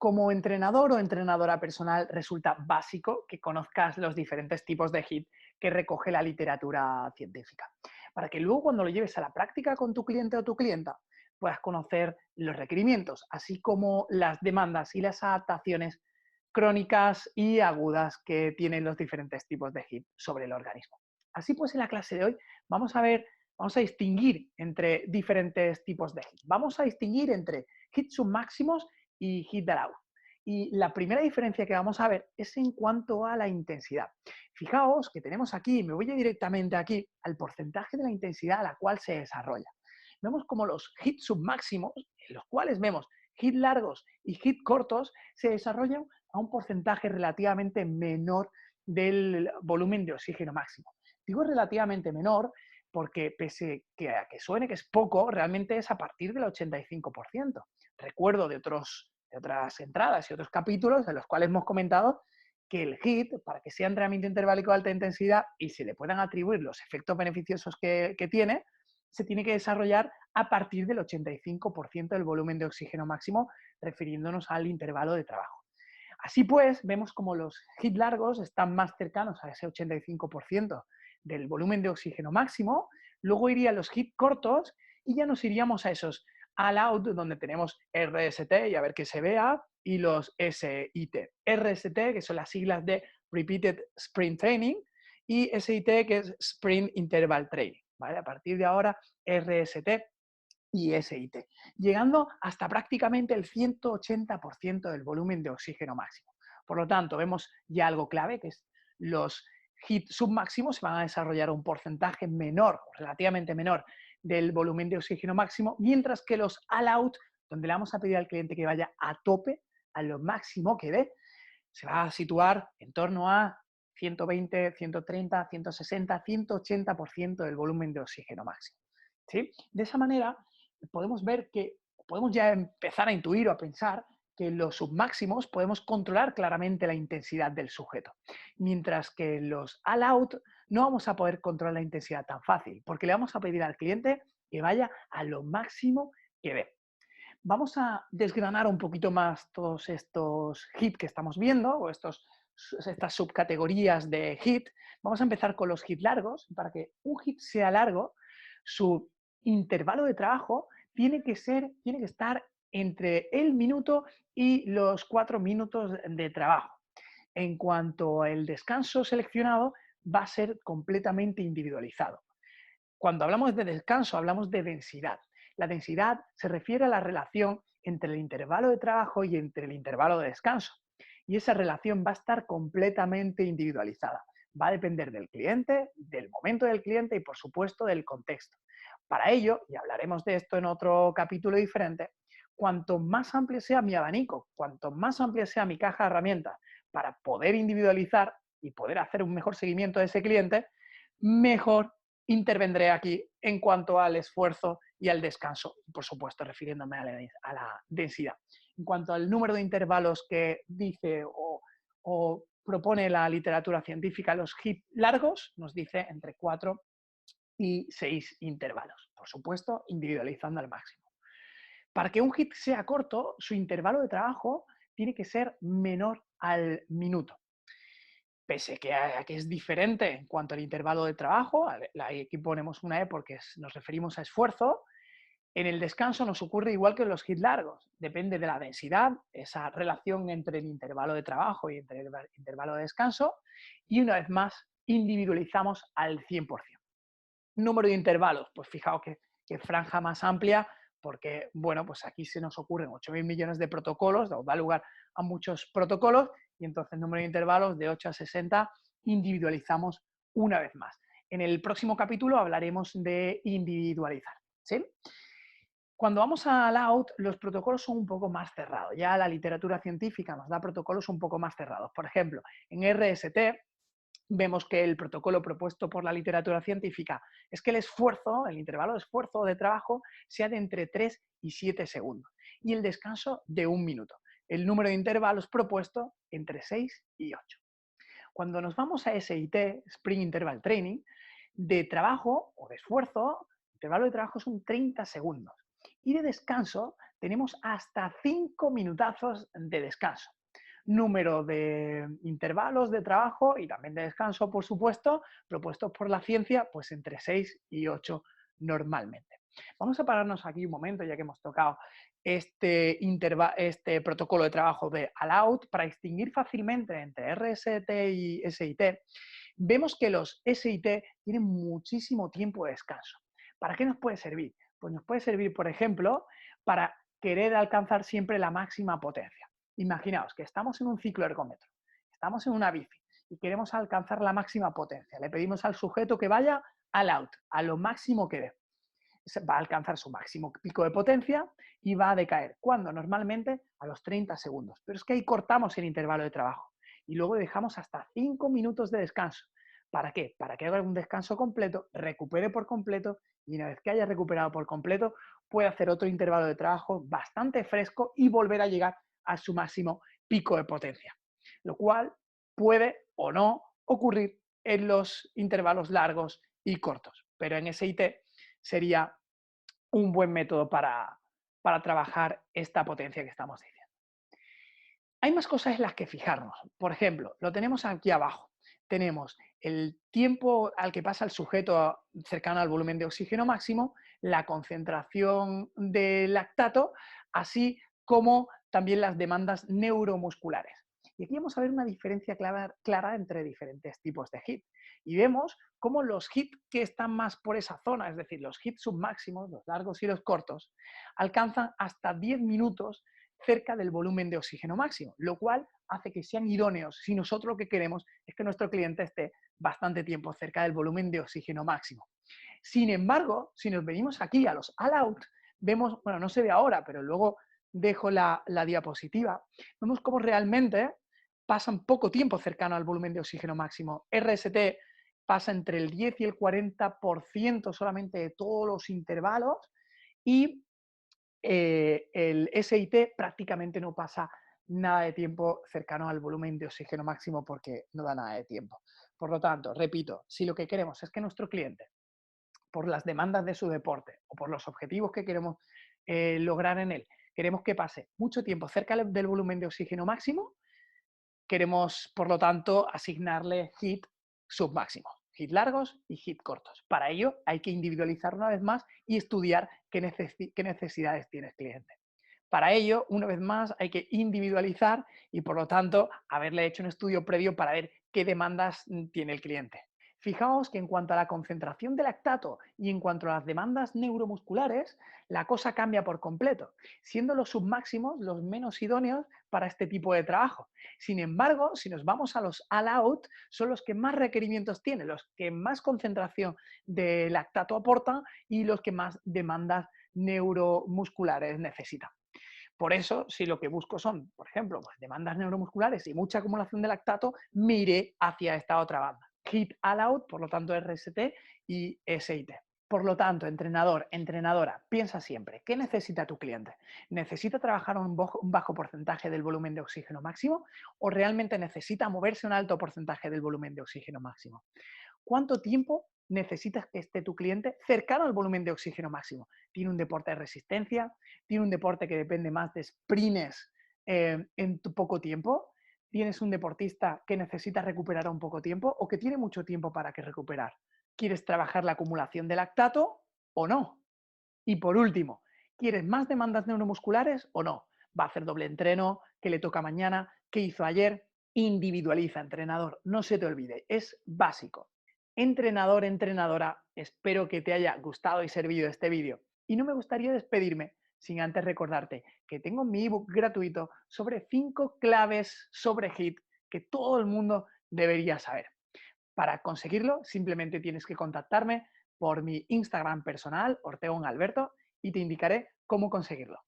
Como entrenador o entrenadora personal resulta básico que conozcas los diferentes tipos de HIIT que recoge la literatura científica, para que luego cuando lo lleves a la práctica con tu cliente o tu clienta puedas conocer los requerimientos, así como las demandas y las adaptaciones crónicas y agudas que tienen los diferentes tipos de HIIT sobre el organismo. Así pues, en la clase de hoy vamos a distinguir entre diferentes tipos de HIIT. Vamos a distinguir entre HIIT submáximos y hit allowed. Y la primera diferencia que vamos a ver es en cuanto a la intensidad. Fijaos que tenemos aquí, me voy directamente aquí, al porcentaje de la intensidad a la cual se desarrolla. Vemos como los hits submáximos, en los cuales vemos hits largos y hits cortos, se desarrollan a un porcentaje relativamente menor del volumen de oxígeno máximo. Digo relativamente menor porque pese a que suene que es poco, realmente es a partir del 85%. Recuerdo de otras entradas y otros capítulos en los cuales hemos comentado que el HIIT, para que sea entrenamiento interválico de alta intensidad y se le puedan atribuir los efectos beneficiosos que tiene, se tiene que desarrollar a partir del 85% del volumen de oxígeno máximo, refiriéndonos al intervalo de trabajo. Así pues, vemos como los HIIT largos están más cercanos a ese 85% del volumen de oxígeno máximo, luego irían los HIIT cortos y ya nos iríamos a esos all out, donde tenemos RST, y a ver que se vea, y los SIT. RST, que son las siglas de Repeated Sprint Training, y SIT, que es Sprint Interval Training. ¿Vale? A partir de ahora, RST y SIT, llegando hasta prácticamente el 180% del volumen de oxígeno máximo. Por lo tanto, vemos ya algo clave, que es los HIIT submáximos se van a desarrollar un porcentaje menor, relativamente menor, del volumen de oxígeno máximo, mientras que los all out, donde le vamos a pedir al cliente que vaya a tope, a lo máximo que dé, se va a situar en torno a 120, 130, 160, 180% del volumen de oxígeno máximo. ¿Sí? De esa manera, podemos ver que podemos ya empezar a intuir o a pensar que en los submáximos podemos controlar claramente la intensidad del sujeto, mientras que en los all out no vamos a poder controlar la intensidad tan fácil, porque le vamos a pedir al cliente que vaya a lo máximo que dé. Vamos a desgranar un poquito más todos estos HIIT que estamos viendo, o estas subcategorías de HIIT. Vamos a empezar con los HIIT largos. Para que un HIIT sea largo, su intervalo de trabajo tiene que estar entre el minuto y los 4 minutos de trabajo. En cuanto al descanso seleccionado, va a ser completamente individualizado. Cuando hablamos de descanso, hablamos de densidad. La densidad se refiere a la relación entre el intervalo de trabajo y entre el intervalo de descanso. Y esa relación va a estar completamente individualizada. Va a depender del cliente, del momento del cliente y, por supuesto, del contexto. Para ello, y hablaremos de esto en otro capítulo diferente, cuanto más amplio sea mi abanico, cuanto más amplia sea mi caja de herramientas para poder individualizar y poder hacer un mejor seguimiento de ese cliente, mejor intervendré aquí en cuanto al esfuerzo y al descanso, por supuesto, refiriéndome a la densidad. En cuanto al número de intervalos que dice o propone la literatura científica, los HIIT largos nos dice entre 4 y 6 intervalos, por supuesto, individualizando al máximo. Para que un HIIT sea corto, su intervalo de trabajo tiene que ser menor al minuto. Pese a que es diferente en cuanto al intervalo de trabajo, aquí ponemos una E porque nos referimos a esfuerzo, en el descanso nos ocurre igual que en los HIIT largos, depende de la densidad, esa relación entre el intervalo de trabajo y entre el intervalo de descanso, y una vez más individualizamos al 100%. Número de intervalos, pues fijaos que franja más amplia, porque bueno, pues aquí se nos ocurren 8.000 millones de protocolos, da lugar a muchos protocolos, y entonces el número de intervalos de 8 a 60 individualizamos una vez más. En el próximo capítulo hablaremos de individualizar, ¿sí? Cuando vamos al out, los protocolos son un poco más cerrados. Ya la literatura científica nos da protocolos un poco más cerrados. Por ejemplo, en RST vemos que el protocolo propuesto por la literatura científica es que el esfuerzo, el intervalo de esfuerzo o de trabajo, sea de entre 3 y 7 segundos y el descanso de 1 minuto. El número de intervalos propuesto entre 6 y 8. Cuando nos vamos a SIT, Sprint Interval Training, de trabajo o de esfuerzo, el intervalo de trabajo son 30 segundos y de descanso tenemos hasta 5 minutazos de descanso. Número de intervalos de trabajo y también de descanso, por supuesto, propuestos por la ciencia, pues entre 6 y 8 normalmente. Vamos a pararnos aquí un momento, ya que hemos tocado este protocolo de trabajo de Allout para distinguir fácilmente entre RST y SIT. Vemos que los SIT tienen muchísimo tiempo de descanso. ¿Para qué nos puede servir? Pues nos puede servir, por ejemplo, para querer alcanzar siempre la máxima potencia. Imaginaos que estamos en un ciclo ergómetro, estamos en una bici y queremos alcanzar la máxima potencia. Le pedimos al sujeto que vaya al out, a lo máximo que dé. Va a alcanzar su máximo pico de potencia y va a decaer. ¿Cuándo? Normalmente a los 30 segundos. Pero es que ahí cortamos el intervalo de trabajo y luego dejamos hasta 5 minutos de descanso. ¿Para qué? Para que haga un descanso completo, recupere por completo y una vez que haya recuperado por completo, puede hacer otro intervalo de trabajo bastante fresco y volver a llegar a su máximo pico de potencia. Lo cual puede o no ocurrir en los intervalos largos y cortos. Pero en SIT sería un buen método para trabajar esta potencia que estamos diciendo. Hay más cosas en las que fijarnos. Por ejemplo, lo tenemos aquí abajo. Tenemos el tiempo al que pasa el sujeto cercano al volumen de oxígeno máximo, la concentración de lactato, así como también las demandas neuromusculares. Y aquí vamos a ver una diferencia clara entre diferentes tipos de HIIT. Y vemos cómo los HIIT que están más por esa zona, es decir, los HIIT submáximos, los largos y los cortos, alcanzan hasta 10 minutos cerca del volumen de oxígeno máximo, lo cual hace que sean idóneos si nosotros lo que queremos es que nuestro cliente esté bastante tiempo cerca del volumen de oxígeno máximo. Sin embargo, si nos venimos aquí a los all-out, vemos, bueno, no se ve ahora, pero luego dejo la diapositiva, vemos cómo realmente pasan poco tiempo cercano al volumen de oxígeno máximo. RST pasa entre el 10 y el 40% solamente de todos los intervalos y el SIT prácticamente no pasa nada de tiempo cercano al volumen de oxígeno máximo porque no da nada de tiempo. Por lo tanto, repito, si lo que queremos es que nuestro cliente, por las demandas de su deporte o por los objetivos que queremos lograr en él, queremos que pase mucho tiempo cerca del volumen de oxígeno máximo, queremos, por lo tanto, asignarle HIIT submáximos, HIIT largos y HIIT cortos. Para ello hay que individualizar una vez más y estudiar qué necesidades tiene el cliente. Para ello, una vez más, hay que individualizar y, por lo tanto, haberle hecho un estudio previo para ver qué demandas tiene el cliente. Fijaos que en cuanto a la concentración de lactato y en cuanto a las demandas neuromusculares, la cosa cambia por completo, siendo los submáximos los menos idóneos para este tipo de trabajo. Sin embargo, si nos vamos a los all-out, son los que más requerimientos tienen, los que más concentración de lactato aportan y los que más demandas neuromusculares necesitan. Por eso, si lo que busco son, por ejemplo, pues demandas neuromusculares y mucha acumulación de lactato, me iré hacia esta otra banda. HIIT all-out, por lo tanto RST y SIT. Por lo tanto, entrenador, entrenadora, piensa siempre, ¿qué necesita tu cliente? ¿Necesita trabajar un bajo porcentaje del volumen de oxígeno máximo o realmente necesita moverse un alto porcentaje del volumen de oxígeno máximo? ¿Cuánto tiempo necesitas que esté tu cliente cercano al volumen de oxígeno máximo? ¿Tiene un deporte de resistencia? ¿Tiene un deporte que depende más de sprints en tu poco tiempo? ¿Tienes un deportista que necesita recuperar un poco tiempo o que tiene mucho tiempo para que recuperar? ¿Quieres trabajar la acumulación de lactato o no? Y por último, ¿quieres más demandas neuromusculares o no? ¿Va a hacer doble entreno? ¿Qué le toca mañana? ¿Qué hizo ayer? Individualiza, entrenador. No se te olvide, es básico. Entrenador, entrenadora, espero que te haya gustado y servido este vídeo. Y no me gustaría despedirme sin antes recordarte que tengo mi ebook gratuito sobre 5 claves sobre HIIT que todo el mundo debería saber. Para conseguirlo, simplemente tienes que contactarme por mi Instagram personal, Ortegon Alberto, y te indicaré cómo conseguirlo.